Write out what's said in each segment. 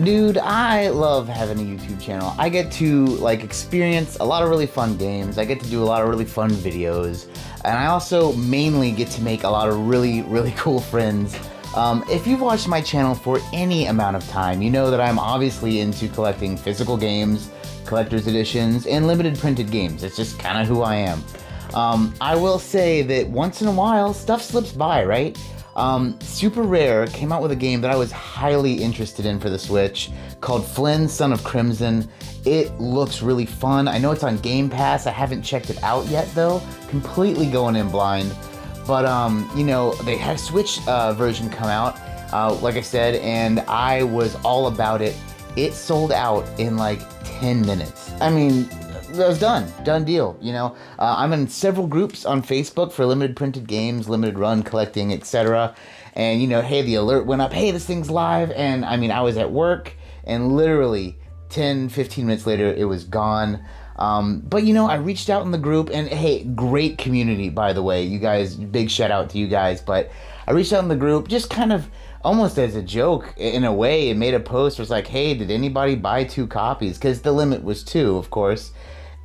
Dude, I love having a YouTube channel. I get to like experience a lot of really fun games. I get to do a lot of really fun videos. And I also mainly get to make a lot of really cool friends. If you've watched my channel for any amount of time, you know that I'm obviously into collecting physical games, collector's editions, and limited printed games. It's just kind of who I am. I will say that once in a while, stuff slips by, right? Super Rare came out with a game that I was highly interested in for the Switch called Flynn, Son of Crimson. It looks really fun. I know it's on Game Pass. I haven't checked it out yet though. Completely going in blind. But, you know, they had a Switch version come out, like I said, and I was all about it. It sold out in like 10 minutes. I mean, that was done deal, you know. I'm in several groups on Facebook for limited printed games, limited run collecting, etc. And you know, hey, the alert went up, hey, this thing's live. And I mean, I was at work and literally 10-15 minutes later it was gone. But you know, I reached out in the group, and hey, great community, by the way, you guys, big shout out to you guys. But I reached out in the group just kind of almost as a joke in a way, and made a post. It was like, hey, did anybody buy 2 copies? Because the limit was 2, of course.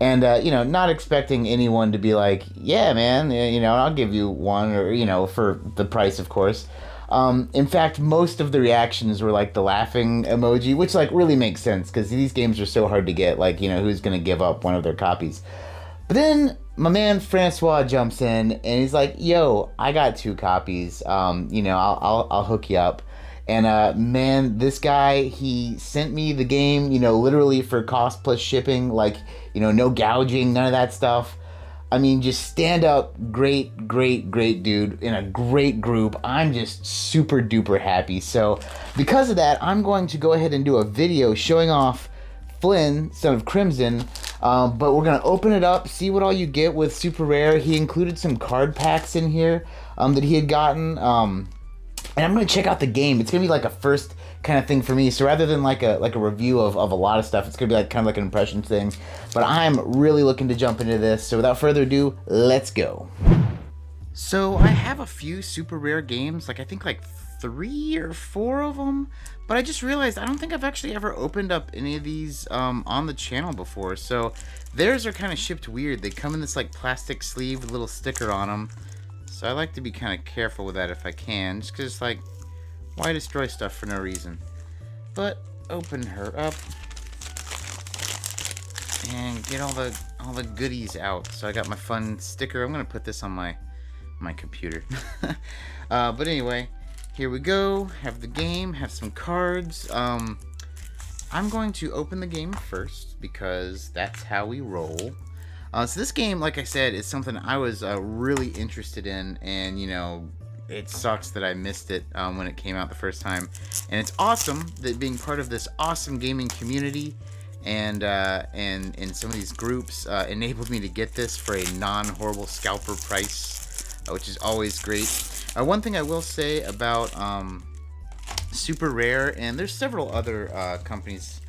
And, you know, not expecting anyone to be like, yeah, man, you know, I'll give you one, or, you know, for the price, of course. In fact, most of the reactions were like the laughing emoji, which like really makes sense because these games are so hard to get. Like, you know, who's going to give up one of their copies? But then my man Francois jumps in and he's like, yo, I got 2 copies. You know, I'll hook you up. And man, this guy, he sent me the game, you know, literally for cost plus shipping, like, you know, no gouging, none of that stuff. I mean, just stand up, great dude in a great group. I'm just super duper happy. So because of that, I'm going to go ahead and do a video showing off Flynn, Son of Crimson. But we're going to open it up, see what all you get with Super Rare. He included some card packs in here that he had gotten. And I'm going to check out the game. It's going to be like a first kind of thing for me. So rather than like a review of a lot of stuff, it's going to be like kind of like an impression thing. But I'm really looking to jump into this. So without further ado, let's go. So I have a few super rare games, like I think like 3 or 4 of them. But I just realized I don't think I've actually ever opened up any of these on the channel before. So theirs are kind of shipped weird. They come in this like plastic sleeve with a little sticker on them. So I like to be kind of careful with that if I can, just because, like, why destroy stuff for no reason? But open her up and get all the goodies out. So I got my fun sticker. I'm gonna put this on my computer. But anyway, here we go. Have the game. Have some cards. I'm going to open the game first because that's how we roll. So this game, like I said, is something I was really interested in, and you know, it sucks that I missed it when it came out the first time. And it's awesome that being part of this awesome gaming community and some of these groups enabled me to get this for a non-horrible scalper price, which is always great. One thing I will say about Super Rare, and there's several other companies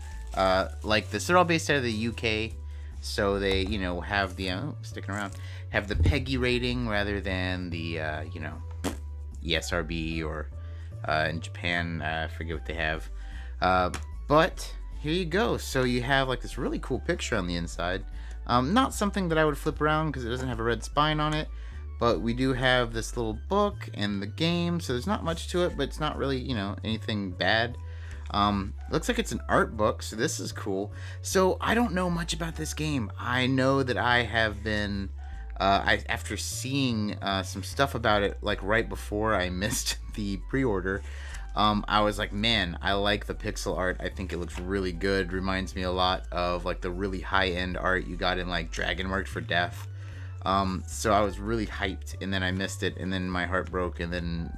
like this. They're all based out of the UK. So they, you know, have the sticking around, have the PEGI rating rather than the you know, ESRB, or in Japan, I forget what they have. But here you go. So you have like this really cool picture on the inside. Not something that I would flip around because it doesn't have a red spine on it. But we do have this little book and the game. So there's not much to it, but it's not really, you know, anything bad. Looks like it's an art book, so this is cool. So I don't know much about this game. I know that I have been, after seeing some stuff about it, like right before I missed the pre-order, I was like, man, I like the pixel art. I think it looks really good. Reminds me a lot of like the really high-end art you got in like Dragon Marked for Death. So I was really hyped, and then I missed it, and then my heart broke, and then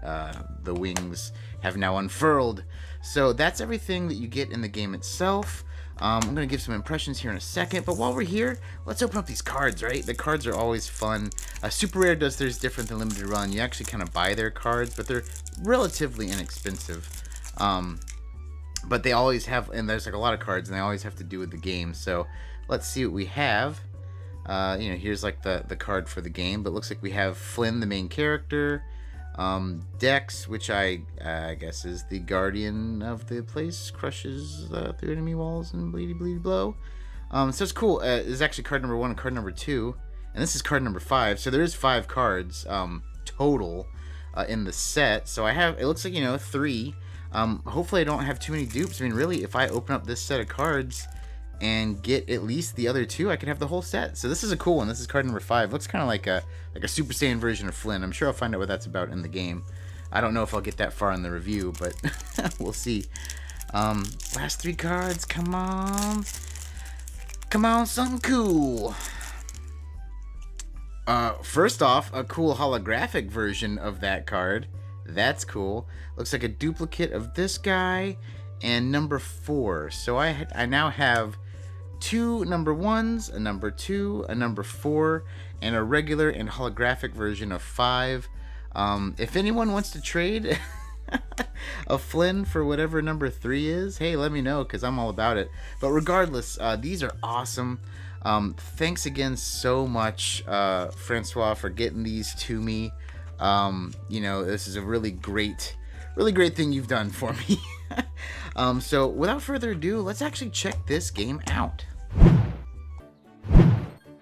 the wings have now unfurled. So that's everything that you get in the game itself. I'm going to give some impressions here in a second, but while we're here, let's open up these cards, right? The cards are always fun. Super Rare does theirs different than Limited Run. You actually kind of buy their cards, but they're relatively inexpensive. But they always have, and there's like a lot of cards, and they always have to do with the game. So let's see what we have. You know, here's like the card for the game, but it looks like we have Flynn, the main character. Dex, which I guess is the guardian of the place, crushes through enemy walls and bleedy bleedy blow. So it's cool. This is actually card number 1 and card number 2, and this is card number 5. So there is 5 cards total in the set. So I have, it looks like, 3. Hopefully I don't have too many dupes. I mean, really, if I open up this set of cards and get at least the other 2, I could have the whole set. So this is a cool one. This is card number 5. Looks kind of like a Super Saiyan version of Flynn. I'm sure I'll find out what that's about in the game. I don't know if I'll get that far in the review, but we'll see. Last 3 cards. Come on. Come on, something cool. First off, a cool holographic version of that card. That's cool. Looks like a duplicate of this guy and number 4. So I now have 2 number 1s, a number 2, a number 4, and a regular and holographic version of 5. If anyone wants to trade a Flynn for whatever number 3 is, hey, let me know, because I'm all about it. But regardless, these are awesome. Thanks again so much, Francois, for getting these to me. This is a really great thing you've done for me. So without further ado, let's actually check this game out.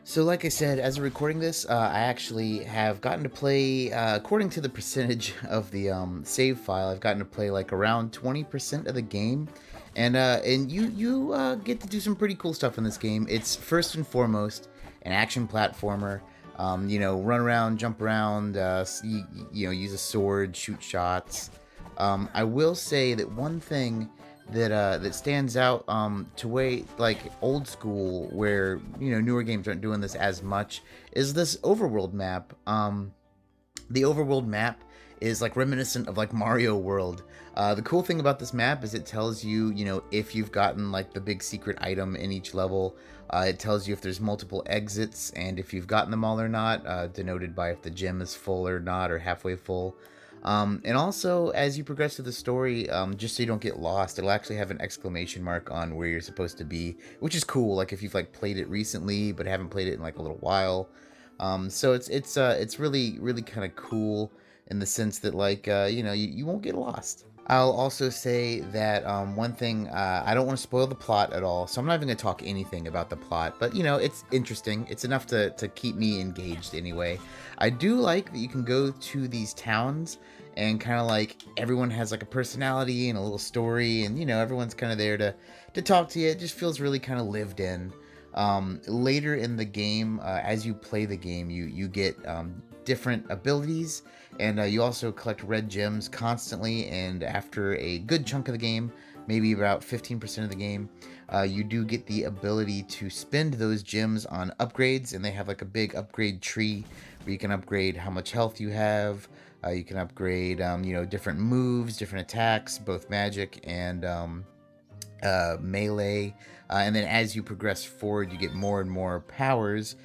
So like I said, as I'm recording this, I actually have gotten to play, according to the percentage of the save file, I've gotten to play like around 20% of the game. And you get to do some pretty cool stuff in this game. It's first and foremost an action platformer. Run around, jump around, use a sword, shoot shots. I will say that one thing that stands out to way like old school, where newer games aren't doing this as much, is this overworld map. The overworld map is like reminiscent of like Mario World. The cool thing about this map is it tells you, if you've gotten like the big secret item in each level. It tells you if there's multiple exits and if you've gotten them all or not, denoted by if the gem is full or not, or halfway full. And also, as you progress through the story, just so you don't get lost, it'll actually have an exclamation mark on where you're supposed to be, which is cool. Like if you've like played it recently but haven't played it in like a little while. So it's really kind of cool in the sense that like you won't get lost. I'll also say that one thing, I don't want to spoil the plot at all, so I'm not even going to talk anything about the plot, but it's interesting. It's enough to keep me engaged anyway. I do like that you can go to these towns and kind of like everyone has like a personality and a little story, and everyone's kind of there to talk to you. It just feels really kind of lived in. Later in the game, as you play the game, you get different abilities, and you also collect red gems constantly, and after a good chunk of the game, maybe about 15% of the game, you do get the ability to spend those gems on upgrades, and they have like a big upgrade tree where you can upgrade how much health you have. You can upgrade different moves, different attacks, both magic and melee, and then as you progress forward, you get more and more powers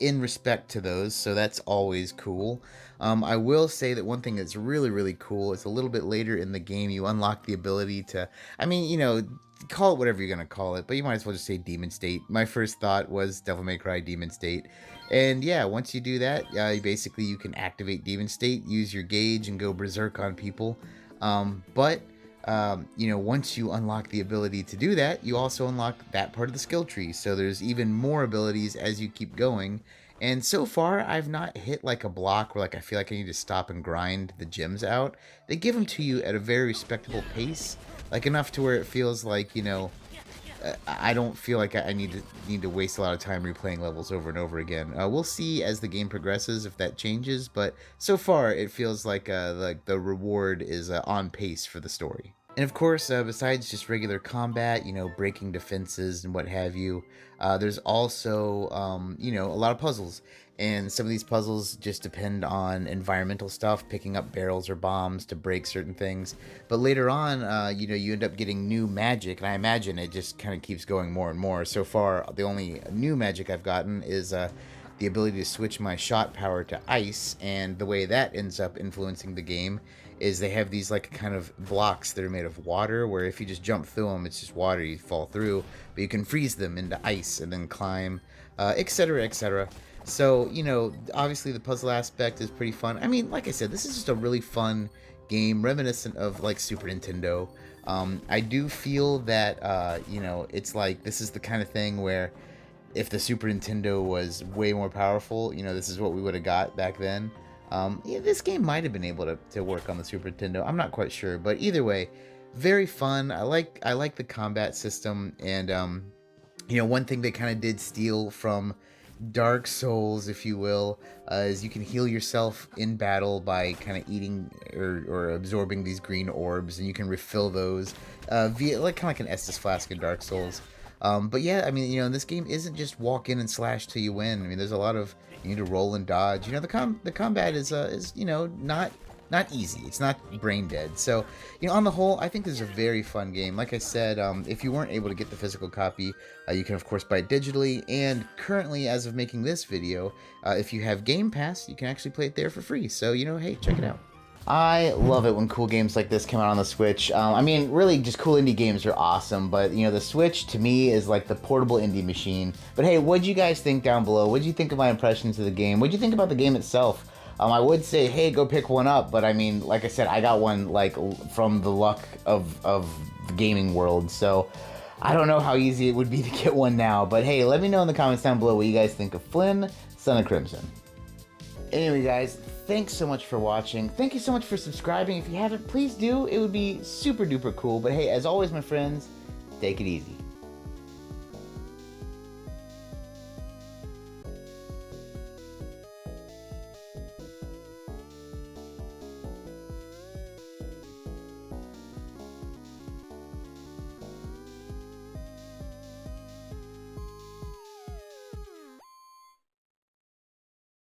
in respect to those, so that's always cool. I will say that one thing that's really cool is a little bit later in the game you unlock the ability to, call it whatever you're gonna call it, but you might as well just say Demon State. My first thought was Devil May Cry Demon State, and yeah, once you do that, basically you can activate Demon State, use your gauge, and go berserk on people. Once you unlock the ability to do that, you also unlock that part of the skill tree. So there's even more abilities as you keep going. And so far, I've not hit like a block where like I feel like I need to stop and grind the gems out. They give them to you at a very respectable pace, like enough to where it feels like, I don't feel like I need to waste a lot of time replaying levels over and over again. We'll see as the game progresses if that changes, but so far it feels like the reward is on pace for the story. And of course, besides just regular combat, breaking defenses and what have you, there's also, a lot of puzzles. And some of these puzzles just depend on environmental stuff, picking up barrels or bombs to break certain things. But later on, you end up getting new magic, and I imagine it just kind of keeps going more and more. So far, the only new magic I've gotten is the ability to switch my shot power to ice, and the way that ends up influencing the game is they have these like kind of blocks that are made of water, where if you just jump through them, it's just water, you fall through, but you can freeze them into ice and then climb, etc., etc. So, you know, obviously the puzzle aspect is pretty fun. I mean, like I said, this is just a really fun game, reminiscent of like Super Nintendo. I do feel that, you know, it's like this is the kind of thing where if the Super Nintendo was way more powerful, you know, this is what we would have got back then. Yeah, this game might have been able to work on the Super Nintendo. I'm not quite sure, but either way, very fun. I like the combat system, and you know, one thing they kind of did steal from Dark Souls, if you will, is you can heal yourself in battle by kind of eating or absorbing these green orbs, and you can refill those via like kind of like an Estus flask in Dark Souls. But yeah, I mean, you know, this game isn't just walk in and slash till you win. I mean, there's a lot of, you need to roll and dodge. You know, the combat is you know, not easy. It's not brain dead. So, you know, on the whole, I think this is a very fun game. Like I said, if you weren't able to get the physical copy, you can of course buy it digitally. And currently, as of making this video, if you have Game Pass, you can actually play it there for free. So, you know, hey, check it out. I love it when cool games like this come out on the Switch. I mean, really, just cool indie games are awesome, but, you know, the Switch, to me, is like the portable indie machine. But hey, what'd you guys think down below? What'd you think of my impressions of the game? What'd you think about the game itself? I would say, hey, go pick one up, but I mean, like I said, I got one, like, from the luck of the gaming world, so I don't know how easy it would be to get one now, but hey, let me know in the comments down below what you guys think of Flynn, Son of Crimson. Anyway, guys, thanks so much for watching. Thank you so much for subscribing. If you haven't, please do. It would be super duper cool. But hey, as always, my friends, take it easy.